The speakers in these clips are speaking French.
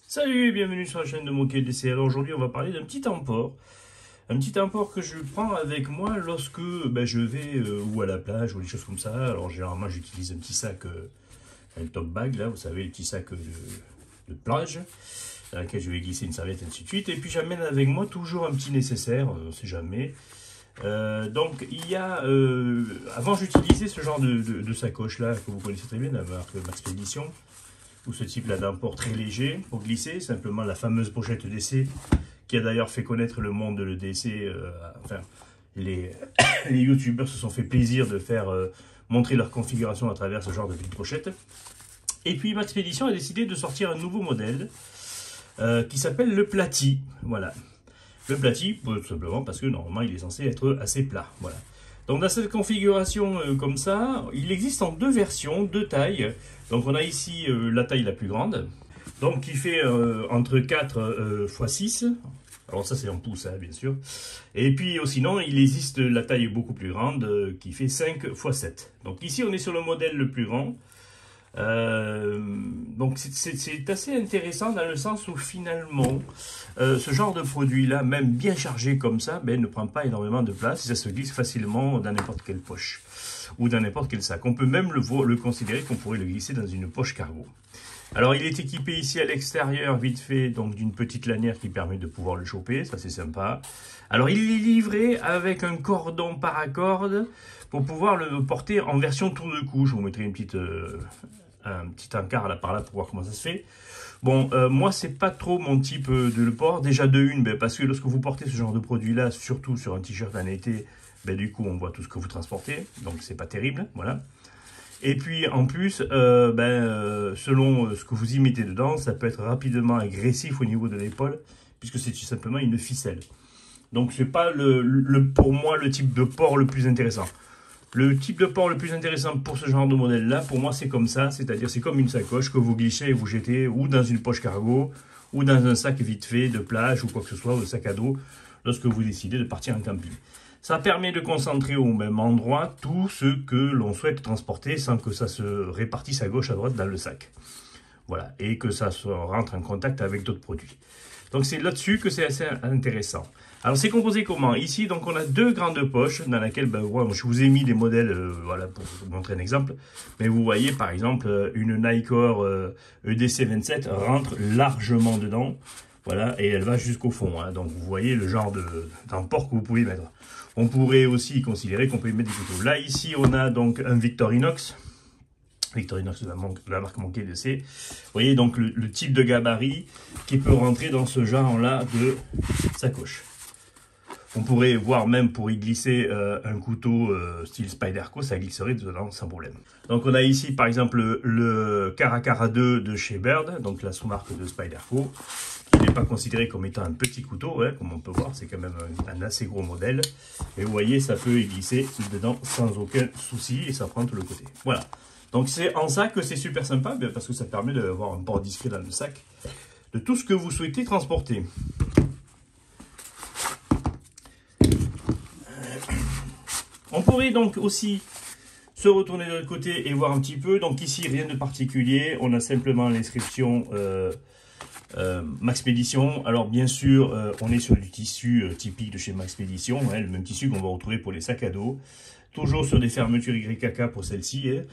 Salut et bienvenue sur la chaîne de Moquet DC. Alors aujourd'hui on va parler d'un petit emport. Un petit emport que je prends avec moi lorsque je vais ou à la plage ou des choses comme ça. Alors généralement j'utilise un petit sac, un top bag là, vous savez, les petits sacs de plage dans lequel je vais glisser une serviette et ainsi de suite. Et puis j'amène avec moi toujours un petit nécessaire, on ne sait jamais. Donc il y a, avant j'utilisais ce genre de sacoche là que vous connaissez très bien, la marque Maxpédition, ou ce type là d'import très léger pour glisser, simplement la fameuse pochette DC qui a d'ailleurs fait connaître le monde de le DC. Enfin, les youtubeurs se sont fait plaisir de faire montrer leur configuration à travers ce genre de petite pochette. Et puis Maxpédition a décidé de sortir un nouveau modèle qui s'appelle le Platy. Voilà, le Platy, tout simplement parce que normalement il est censé être assez plat. Voilà. Donc dans cette configuration comme ça, il existe en deux versions, deux tailles. Donc on a ici la taille la plus grande, donc qui fait entre 4 x 6. Alors ça c'est en pouces hein, bien sûr. Et puis sinon il existe la taille beaucoup plus grande qui fait 5 x 7. Donc ici on est sur le modèle le plus grand. Donc c'est assez intéressant dans le sens où finalement ce genre de produit là, même bien chargé comme ça, ne prend pas énormément de place et ça se glisse facilement dans n'importe quelle poche ou dans n'importe quel sac. On peut même le considérer qu'on pourrait le glisser dans une poche cargo. Alors il est équipé ici à l'extérieur vite fait donc d'une petite lanière qui permet de pouvoir le choper, ça c'est sympa. Alors il est livré avec un cordon paracorde pour pouvoir le porter en version tour de cou. Je vous mettrai un petit encart là par là pour voir comment ça se fait. Bon, moi c'est pas trop mon type de le port. Déjà de une, parce que lorsque vous portez ce genre de produit là, surtout sur un t-shirt en été, du coup on voit tout ce que vous transportez, donc c'est pas terrible, voilà. Et puis en plus, selon ce que vous y mettez dedans, ça peut être rapidement agressif au niveau de l'épaule, puisque c'est tout simplement une ficelle. Donc c'est pas pour moi le type de port le plus intéressant. Le type de port le plus intéressant pour ce genre de modèle là, pour moi c'est comme ça, c'est-à-dire c'est comme une sacoche que vous glissez et vous jetez ou dans une poche cargo, ou dans un sac vite fait de plage ou quoi que ce soit, ou sac à dos, lorsque vous décidez de partir en camping. Ça permet de concentrer au même endroit tout ce que l'on souhaite transporter sans que ça se répartisse à gauche à droite dans le sac. Voilà, et que ça se rentre en contact avec d'autres produits. Donc c'est là-dessus que c'est assez intéressant. Alors c'est composé comment? Ici donc on a deux grandes poches dans lesquelles je vous ai mis des modèles voilà, pour vous montrer un exemple. Mais vous voyez par exemple une Nikkor EDC 27 rentre largement dedans. Voilà, et elle va jusqu'au fond. Hein. Donc vous voyez le genre d'emport que vous pouvez mettre. On pourrait aussi considérer qu'on peut y mettre des couteaux. Là ici on a donc un Victorinox. Victorinox de la marque Moquet DC. Vous voyez donc le type de gabarit qui peut rentrer dans ce genre-là de sacoche. On pourrait voir même pour y glisser un couteau style Spyderco, ça glisserait dedans sans problème. Donc on a ici par exemple le Caracara 2 de chez Bird, donc la sous-marque de Spyderco, qui n'est pas considéré comme étant un petit couteau, hein, comme on peut voir, c'est quand même un assez gros modèle. Et vous voyez, ça peut y glisser dedans sans aucun souci et ça prend tout le côté. Voilà. Donc c'est en ça que c'est super sympa, parce que ça permet d'avoir un port discret dans le sac de tout ce que vous souhaitez transporter. On pourrait donc aussi se retourner de l'autre côté et voir un petit peu. Donc ici, rien de particulier. On a simplement l'inscription Maxpédition. Alors bien sûr, on est sur du tissu typique de chez Maxpédition, hein, le même tissu qu'on va retrouver pour les sacs à dos. Toujours sur des fermetures YKK pour celle-ci, hein,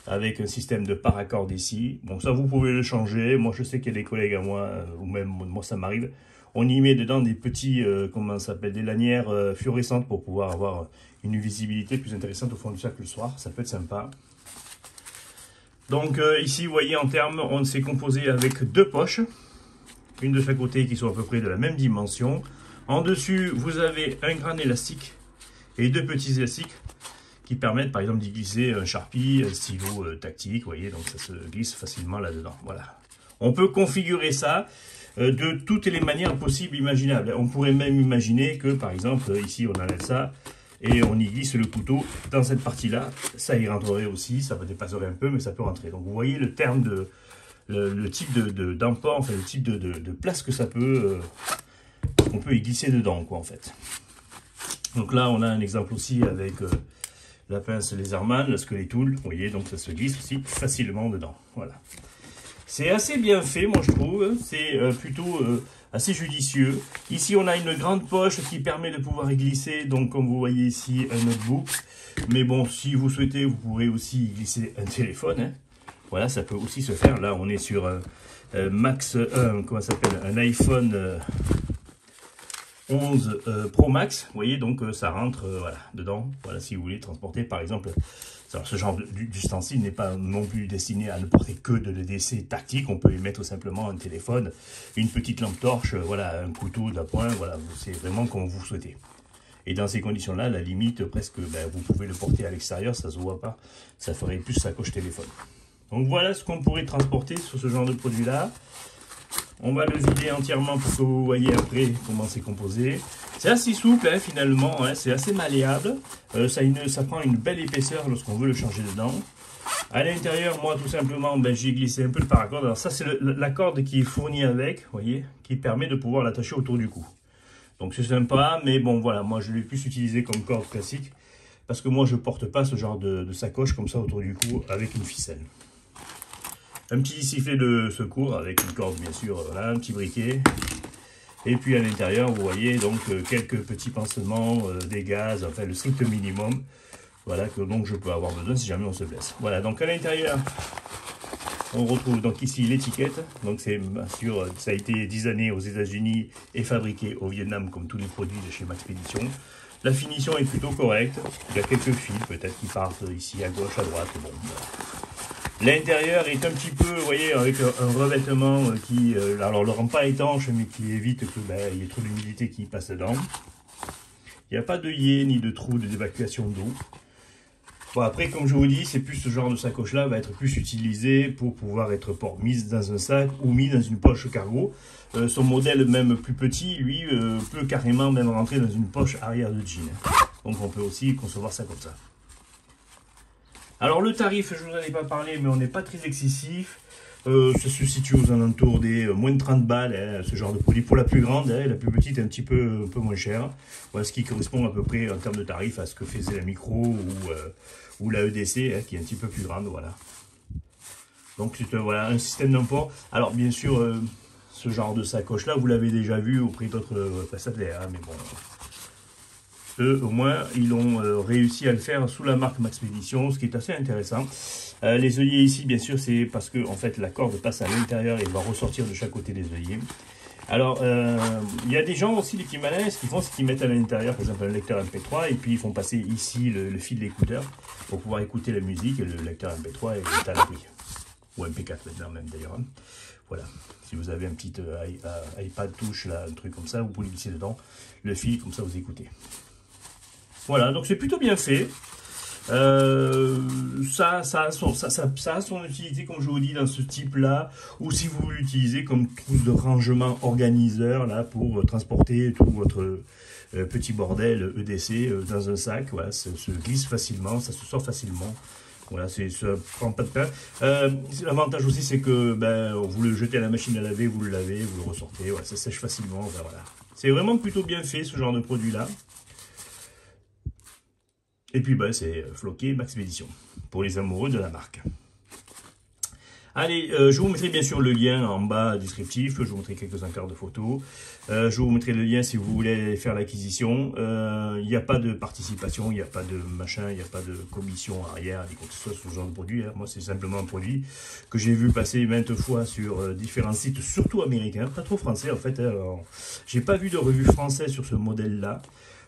avec un système de paracorde ici. Bon, ça vous pouvez le changer. Moi, je sais qu'il y a des collègues à moi, ou même moi, ça m'arrive. On y met dedans des petits, comment ça s'appelle, des lanières fluorescentes pour pouvoir avoir une visibilité plus intéressante au fond du sac le soir. Ça peut être sympa. Donc ici, vous voyez, en termes, on s'est composé avec deux poches. Une de chaque côté qui sont à peu près de la même dimension. En dessus, vous avez un grand élastique et deux petits élastiques qui permettent par exemple d'y glisser un Sharpie, un stylo tactique, vous voyez, donc ça se glisse facilement là-dedans. Voilà. On peut configurer ça de toutes les manières possibles imaginables. On pourrait même imaginer que par exemple, ici on enlève ça et on y glisse le couteau dans cette partie-là. Ça y rentrerait aussi, ça dépasserait un peu, mais ça peut rentrer. Donc vous voyez le terme le type d'emport, enfin le type de place que ça peut, on peut y glisser dedans, quoi, en fait. Donc là, on a un exemple aussi avec la pince Laserman, la Skeletool, vous voyez, donc ça se glisse aussi facilement dedans, voilà. C'est assez bien fait, moi je trouve, c'est plutôt assez judicieux. Ici, on a une grande poche qui permet de pouvoir y glisser, donc comme vous voyez ici, un notebook. Mais bon, si vous souhaitez, vous pourrez aussi y glisser un téléphone, hein. Voilà, ça peut aussi se faire. Là, on est sur comment ça s'appelle, un iPhone 11 Pro Max, vous voyez, donc ça rentre voilà, dedans. Voilà, si vous voulez transporter, par exemple, alors, ce genre d'ustensile n'est pas non plus destiné à ne porter que de l'EDC tactique. On peut y mettre simplement un téléphone, une petite lampe torche, voilà, un couteau d'appoint, voilà, c'est vraiment comme vous souhaitez. Et dans ces conditions-là, à la limite, presque, ben, vous pouvez le porter à l'extérieur, ça ne se voit pas, ça ferait plus sacoche téléphone. Donc voilà ce qu'on pourrait transporter sur ce genre de produit-là. On va le vider entièrement pour que vous voyez après comment c'est composé. C'est assez souple, hein, finalement, hein, c'est assez malléable. Ça prend une belle épaisseur lorsqu'on veut le changer dedans. À l'intérieur, moi, tout simplement, ben, j'ai glissé un peu le paracorde. Alors ça, c'est la corde qui est fournie avec, vous voyez, qui permet de pouvoir l'attacher autour du cou. Donc c'est sympa, mais bon, voilà, moi, je l'ai plus utilisé comme corde classique. Parce que moi, je ne porte pas ce genre de sacoche comme ça autour du cou avec une ficelle. Un petit sifflet de secours avec une corde, bien sûr, voilà, un petit briquet. Et puis à l'intérieur, vous voyez donc quelques petits pansements, des gaz, enfin le strict minimum. Voilà, que donc je peux avoir besoin si jamais on se blesse. Voilà, donc à l'intérieur, on retrouve donc ici l'étiquette. Donc c'est sûr, ça a été designé aux États-Unis et fabriqué au Vietnam comme tous les produits de chez Maxpedition. La finition est plutôt correcte. Il y a quelques fils peut-être qui partent ici à gauche, à droite. Bon, voilà. L'intérieur est un petit peu, vous voyez, avec un revêtement qui, alors le rend pas étanche, mais qui évite que ben, y ait trop d'humidité qui passe dedans. Il n'y a pas d'œillet ni de trou d'évacuation d'eau. Bon, après, comme je vous dis, c'est plus ce genre de sacoche-là va être plus utilisé pour pouvoir être mise dans un sac ou mis dans une poche cargo. Son modèle même plus petit, lui, peut carrément même rentrer dans une poche arrière de jean. Donc on peut aussi concevoir ça comme ça. Alors le tarif, je ne vous en ai pas parlé, mais on n'est pas très excessif. Ça se situe aux alentours des moins de 30 balles, hein, ce genre de produit. Pour la plus grande, hein, la plus petite est un peu moins chère. Voilà, ce qui correspond à peu près en termes de tarif à ce que faisait la Micro ou la EDC, hein, qui est un petit peu plus grande. Voilà. Donc c'est voilà, un système d'import. Alors bien sûr, ce genre de sacoche-là, vous l'avez déjà vu auprès d'autres prestataires, hein, mais bon... Eux, au moins, ils ont réussi à le faire sous la marque Maxpedition, ce qui est assez intéressant. Les œillets ici, bien sûr, c'est parce que en fait, la corde passe à l'intérieur et va ressortir de chaque côté des œillets. Alors, il y a des gens aussi, les petits malins, ce qu'ils font, c'est qu'ils mettent à l'intérieur, par exemple, un lecteur MP3, et puis ils font passer ici le fil d'écouteur pour pouvoir écouter la musique, et le lecteur MP3 est à l'abri. Ou MP4 maintenant même, d'ailleurs. Hein. Voilà. Si vous avez un petit iPad touch, là, un truc comme ça, vous pouvez glisser dedans le fil, comme ça vous écoutez. Voilà, donc c'est plutôt bien fait. Ça a son utilité, comme je vous dis, dans ce type-là, ou si vous l'utilisez comme trousse de rangement organiseur, là, pour transporter tout votre petit bordel EDC dans un sac. Voilà, ça se glisse facilement, ça se sort facilement. Voilà, ça ne prend pas de pain. L'avantage aussi, c'est que ben, vous le jetez à la machine à laver, vous le lavez, vous le ressortez, ouais, ça sèche facilement. Ben, voilà. C'est vraiment plutôt bien fait, ce genre de produit-là. Et puis ben, c'est floqué Maxpedition pour les amoureux de la marque. Allez, je vous mettrai bien sûr le lien en bas descriptif, je vous mettrai quelques encarts de photos. Je vous mettrai le lien si vous voulez faire l'acquisition. Il n'y a pas de participation, il n'y a pas de machin, il n'y a pas de commission arrière, ni quoi que ce soit sur ce genre de produit. Hein. Moi, c'est simplement un produit que j'ai vu passer maintes fois sur différents sites, surtout américains, pas trop français en fait. J'ai pas vu de revue française sur ce modèle-là.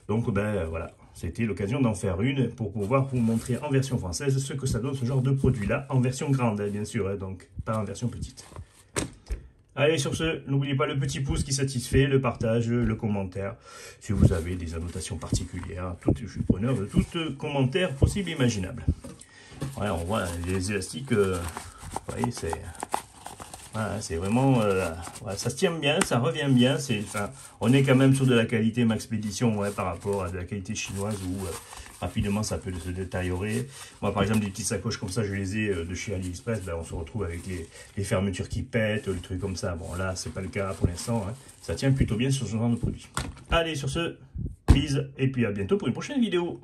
Donc, ben voilà. C'était l'occasion d'en faire une pour pouvoir vous montrer en version française ce que ça donne ce genre de produit-là, en version grande, hein, bien sûr, hein, donc pas en version petite. Allez, sur ce, n'oubliez pas le petit pouce qui satisfait, le partage, le commentaire. Si vous avez des annotations particulières, je suis preneur de tout commentaire possible et imaginable. Voilà, on voit les élastiques, vous voyez, Voilà, c'est vraiment, ouais, ça se tient bien, ça revient bien. Enfin, on est quand même sur de la qualité Maxpédition, ouais, par rapport à de la qualité chinoise où rapidement ça peut se détériorer. Moi, par exemple, des petites sacoches comme ça, je les ai de chez AliExpress. Ben, on se retrouve avec les fermetures qui pètent, les trucs comme ça. Bon, là, c'est pas le cas pour l'instant. Hein. Ça tient plutôt bien sur ce genre de produit. Allez, sur ce, bise et puis à bientôt pour une prochaine vidéo.